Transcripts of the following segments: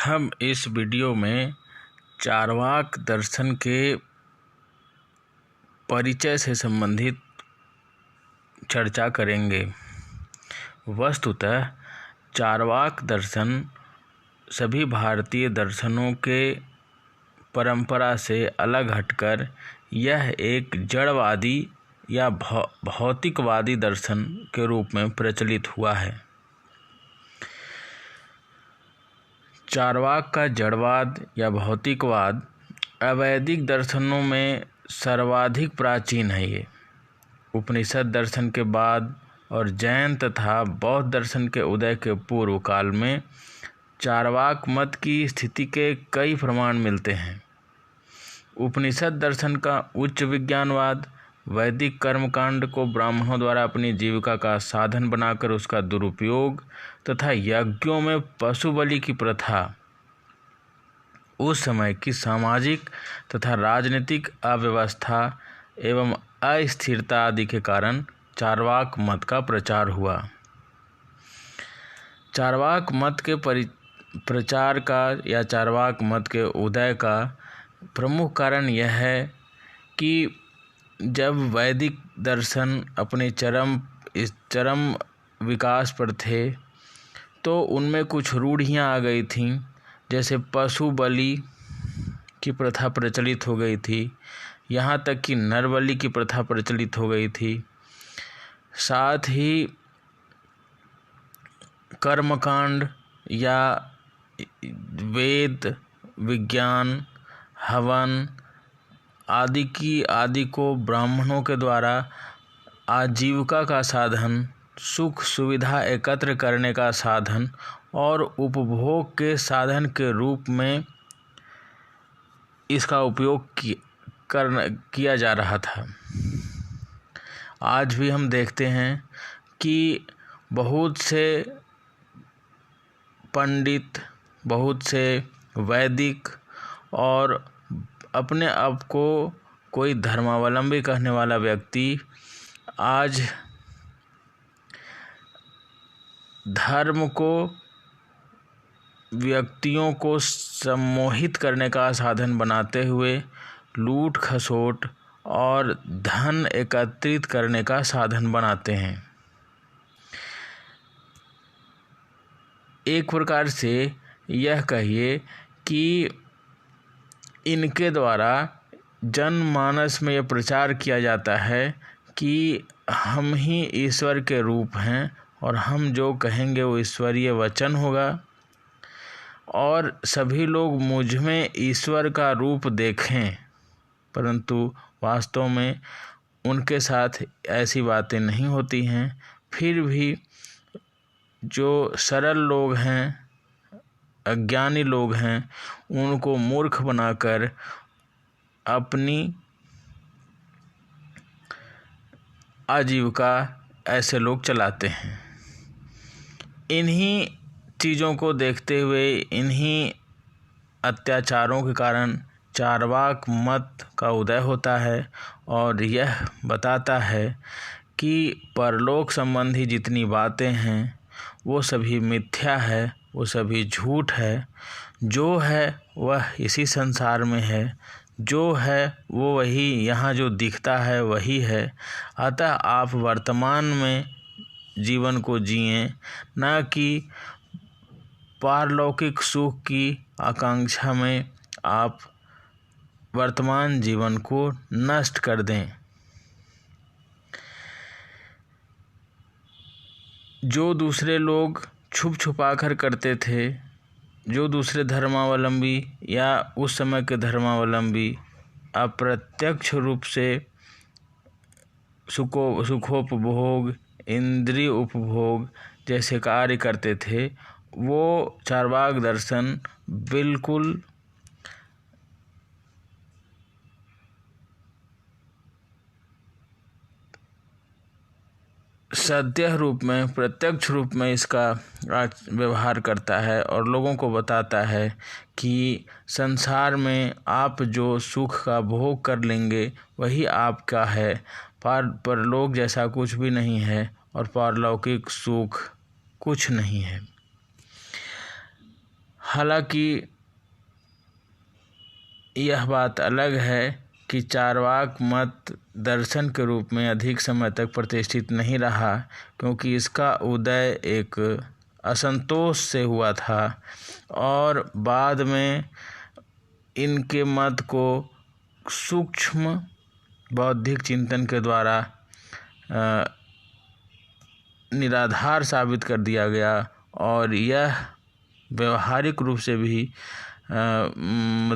हम इस वीडियो में चार्वाक दर्शन के परिचय से संबंधित चर्चा करेंगे। वस्तुतः चार्वाक दर्शन सभी भारतीय दर्शनों के परंपरा से अलग हटकर यह एक जड़वादी या भौतिकवादी दर्शन के रूप में प्रचलित हुआ है। चार्वाक का जड़वाद या भौतिकवाद अवैदिक दर्शनों में सर्वाधिक प्राचीन है। ये उपनिषद दर्शन के बाद और जैन तथा बौद्ध दर्शन के उदय के पूर्व काल में चार्वाक मत की स्थिति के कई प्रमाण मिलते हैं। उपनिषद दर्शन का उच्च विज्ञानवाद, वैदिक कर्मकांड को ब्राह्मणों द्वारा अपनी जीविका का साधन बनाकर उसका दुरुपयोग तथा यज्ञों में पशु बलि की प्रथा उस समय की सामाजिक तथा राजनीतिक अव्यवस्था एवं अस्थिरता आदि के कारण चार्वाक मत का प्रचार हुआ। चार्वाक मत के प्रचार का या चार्वाक मत के उदय का प्रमुख कारण यह है कि जब वैदिक दर्शन अपने चरम विकास पर थे तो उनमें कुछ रूढ़ियाँ आ गई थीं। जैसे पशु बलि की प्रथा प्रचलित हो गई थी, यहाँ तक कि नर बलि की प्रथा प्रचलित हो गई थी। साथ ही कर्मकांड या वेद, विज्ञान, हवन आदि को ब्राह्मणों के द्वारा आजीविका का साधन, सुख सुविधा एकत्र करने का साधन और उपभोग के साधन के रूप में इसका उपयोग किया जा रहा था। आज भी हम देखते हैं कि बहुत से पंडित, बहुत से वैदिक और अपने आप को कोई धर्मावलंबी कहने वाला व्यक्ति आज धर्म को व्यक्तियों को सम्मोहित करने का साधन बनाते हुए लूट खसोट और धन एकत्रित करने का साधन बनाते हैं। एक प्रकार से यह कहिए कि इनके द्वारा जनमानस में यह प्रचार किया जाता है कि हम ही ईश्वर के रूप हैं और हम जो कहेंगे वो ईश्वरीय वचन होगा और सभी लोग मुझ में ईश्वर का रूप देखें। परंतु वास्तव में उनके साथ ऐसी बातें नहीं होती हैं। फिर भी जो सरल लोग हैं, अज्ञानी लोग हैं, उनको मूर्ख बनाकर अपनी आजीविका ऐसे लोग चलाते हैं। इन्हीं चीज़ों को देखते हुए, इन्हीं अत्याचारों के कारण चार्वाक मत का उदय होता है और यह बताता है कि परलोक संबंधी जितनी बातें हैं वो सभी मिथ्या है, वो सभी झूठ है। जो है वह इसी संसार में है, जो है वो वही यहाँ जो दिखता है वही है। अतः आप वर्तमान में जीवन को जिएं, न कि पारलौकिक सुख की आकांक्षा में आप वर्तमान जीवन को नष्ट कर दें। जो दूसरे लोग छुप छुपा कर करते थे, जो दूसरे धर्मावलंबी या उस समय के धर्मावलंबी अप्रत्यक्ष रूप से सुखोपभोग, इंद्रिय उपभोग जैसे कार्य करते थे, वो चार्वाक दर्शन बिल्कुल सत्य रूप में, प्रत्यक्ष रूप में इसका व्यवहार करता है और लोगों को बताता है कि संसार में आप जो सुख का भोग कर लेंगे वही आपका है। परलोक जैसा कुछ भी नहीं है और पारलौकिक सुख कुछ नहीं है। हालांकि यह बात अलग है कि चार्वाक मत दर्शन के रूप में अधिक समय तक प्रतिष्ठित नहीं रहा, क्योंकि इसका उदय एक असंतोष से हुआ था और बाद में इनके मत को सूक्ष्म बौद्धिक चिंतन के द्वारा निराधार साबित कर दिया गया और यह व्यवहारिक रूप से भी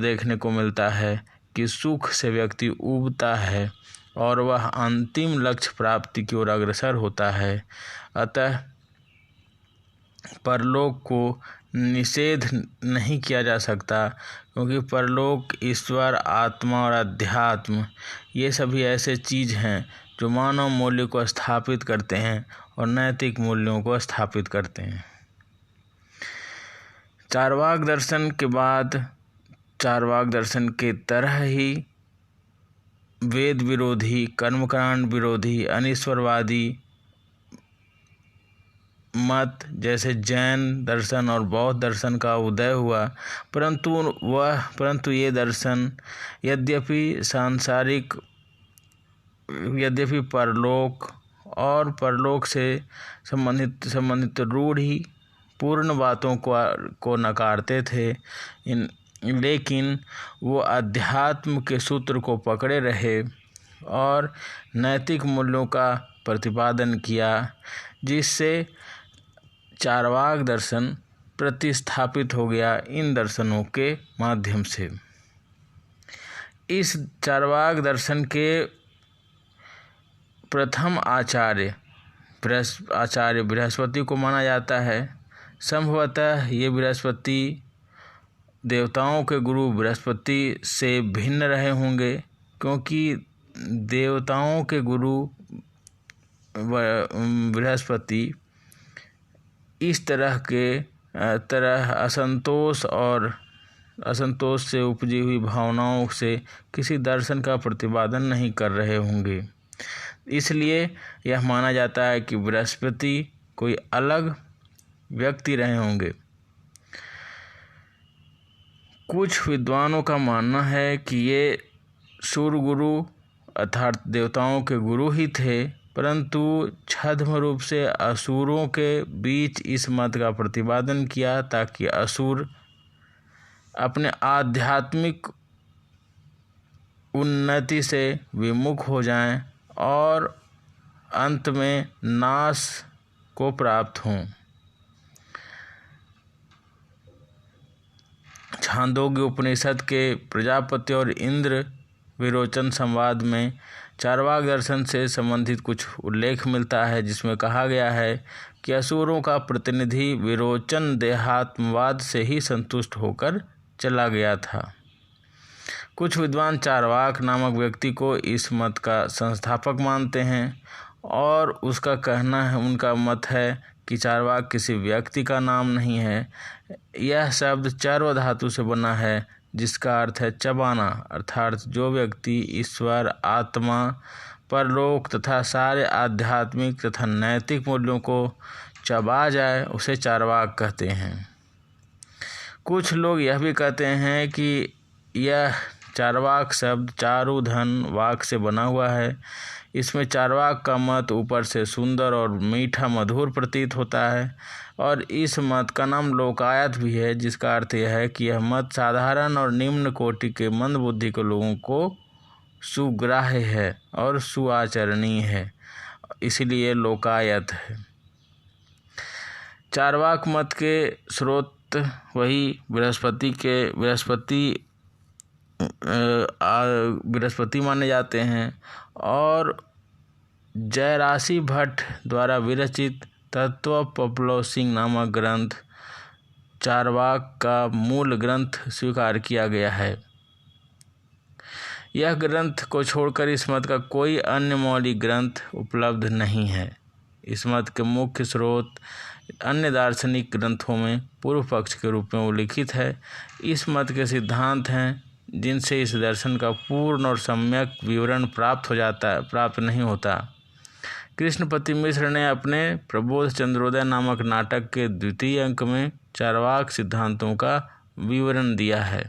देखने को मिलता है कि सुख से व्यक्ति ऊबता है और वह अंतिम लक्ष्य प्राप्ति की ओर अग्रसर होता है। अतः परलोक को निषेध नहीं किया जा सकता, क्योंकि परलोक, ईश्वर, आत्मा और अध्यात्म ये सभी ऐसे चीज़ हैं जो मानव मूल्य को स्थापित करते हैं और नैतिक मूल्यों को स्थापित करते हैं। चार्वाक दर्शन के बाद चार्वाक दर्शन के तरह ही वेद विरोधी, कर्मकांड विरोधी, अनीश्वरवादी मत जैसे जैन दर्शन और बौद्ध दर्शन का उदय हुआ, परंतु ये दर्शन यद्यपि परलोक और परलोक से संबंधित रूढ़ि पूर्ण बातों को नकारते थे, लेकिन वो अध्यात्म के सूत्र को पकड़े रहे और नैतिक मूल्यों का प्रतिपादन किया, जिससे चार्वाक दर्शन प्रतिस्थापित हो गया इन दर्शनों के माध्यम से। इस चार्वाक दर्शन के प्रथम आचार्य बृहस्पति को माना जाता है। संभवतः ये बृहस्पति देवताओं के गुरु बृहस्पति से भिन्न रहे होंगे, क्योंकि देवताओं के गुरु बृहस्पति इस तरह असंतोष से उपजी हुई भावनाओं से किसी दर्शन का प्रतिपादन नहीं कर रहे होंगे। इसलिए यह माना जाता है कि बृहस्पति कोई अलग व्यक्ति रहे होंगे। कुछ विद्वानों का मानना है कि ये सूर्य गुरु अर्थात देवताओं के गुरु ही थे, परंतु छद्म रूप से असुरों के बीच इस मत का प्रतिपादन किया ताकि असुर अपने आध्यात्मिक उन्नति से विमुख हो जाएं और अंत में नाश को प्राप्त हों। छांदोग्य उपनिषद के प्रजापति और इंद्र विरोचन संवाद में चार्वाक दर्शन से संबंधित कुछ उल्लेख मिलता है, जिसमें कहा गया है कि असुरों का प्रतिनिधि विरोचन देहात्मवाद से ही संतुष्ट होकर चला गया था। कुछ विद्वान चार्वाक नामक व्यक्ति को इस मत का संस्थापक मानते हैं और उनका मत है कि चार्वाक किसी व्यक्ति का नाम नहीं है। यह शब्द चर्व धातु से बना है, जिसका अर्थ है चबाना, अर्थात जो व्यक्ति ईश्वर, आत्मा, परलोक तथा सारे आध्यात्मिक तथा नैतिक मूल्यों को चबा जाए उसे चार्वाक कहते हैं। कुछ लोग यह भी कहते हैं कि यह चार्वाक शब्द चारु धन वाक से बना हुआ है। इसमें चार्वाक का मत ऊपर से सुंदर और मीठा मधुर प्रतीत होता है और इस मत का नाम लोकायत भी है, जिसका अर्थ यह है कि यह मत साधारण और निम्न कोटि के मंद बुद्धि के लोगों को सुग्राह्य है और सुआचरणीय है, इसलिए लोकायत है। चार्वाक मत के स्रोत वही बृहस्पति माने जाते हैं और जयराशि भट्ट द्वारा विरचित तत्वपप्लवसिंह नामक ग्रंथ चार्वाक का मूल ग्रंथ स्वीकार किया गया है। यह ग्रंथ को छोड़कर इस मत का कोई अन्य मौलिक ग्रंथ उपलब्ध नहीं है। इस मत के मुख्य स्रोत अन्य दार्शनिक ग्रंथों में पूर्व पक्ष के रूप में उल्लिखित है। इस मत के सिद्धांत हैं जिनसे इस दर्शन का पूर्ण और सम्यक विवरण प्राप्त नहीं होता। कृष्णपति मिश्र ने अपने प्रबोध चंद्रोदय नामक नाटक के द्वितीय अंक में चार्वाक सिद्धांतों का विवरण दिया है।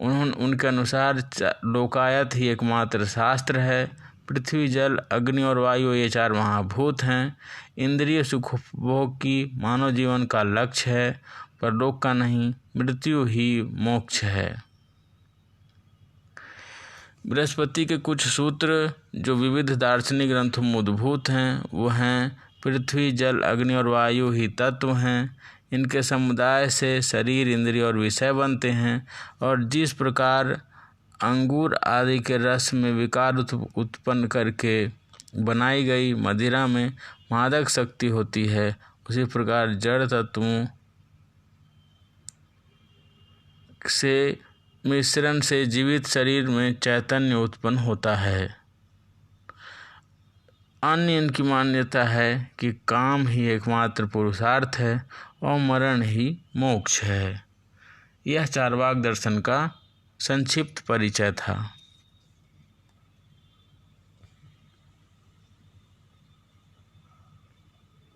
उनके अनुसार लोकायत ही एकमात्र शास्त्र है। पृथ्वी, जल, अग्नि और वायु ये 4 महाभूत हैं। इंद्रिय सुखभोग की मानव जीवन का लक्ष्य है, परलोक का नहीं। मृत्यु ही मोक्ष है। बृहस्पति के कुछ सूत्र जो विविध दार्शनिक ग्रंथों में उद्भूत हैं वो हैं: पृथ्वी, जल, अग्नि और वायु ही तत्व हैं। इनके समुदाय से शरीर, इंद्रिय और विषय बनते हैं। और जिस प्रकार अंगूर आदि के रस में विकार उत्पन्न करके बनाई गई मदिरा में मादक शक्ति होती है, उसी प्रकार जड़ तत्वों से मिश्रण से जीवित शरीर में चैतन्य उत्पन्न होता है। अन्य इनकी मान्यता है कि काम ही एकमात्र पुरुषार्थ है और मरण ही मोक्ष है। यह चार्वाक दर्शन का संक्षिप्त परिचय था।